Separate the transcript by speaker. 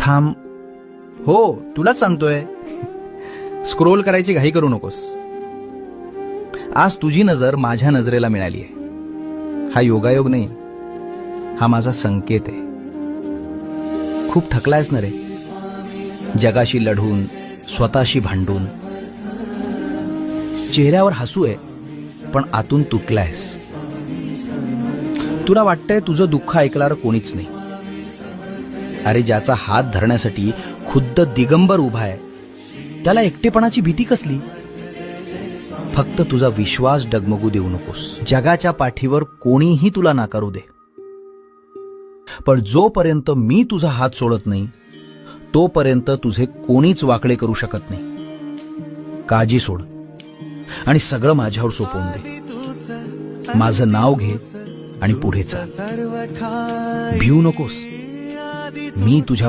Speaker 1: थांब. हो, तुलाच सांगतोय. स्क्रोल करायची घाई करू नकोस. आज तुझी नजर माझ्या नजरेला मिळालीये. हा योगायोग नाही, हा माझा संकेत आहे. खूप थकलायस ना रे, जगाशी लढून, स्वतःशी भांडून. चेहऱ्यावर हसू आहे, पण आतून तुटलायस. तुला वाटतंय तुझं दुःख ऐकणारं कोणीच नाही. अरे, ज्याचा हात धरण्यासाठी खुद्द दिगंबर उभा आहे, त्याला एकटेपणाची भीती कसली? फक्त तुझा विश्वास डगमगू देऊ नकोस. जगाच्या पाठीवर कोणीही तुला नाकारू दे, पण जोपर्यंत मी तुझा हात सोडत नाही, तोपर्यंत तुझे कोणीच वाकडे करू शकत नाही. काळजी सोड आणि सगळं माझ्यावर सोपवून दे. माझं नाव घे आणि पुढे चाल. भिवू नकोस. मी तुझ्या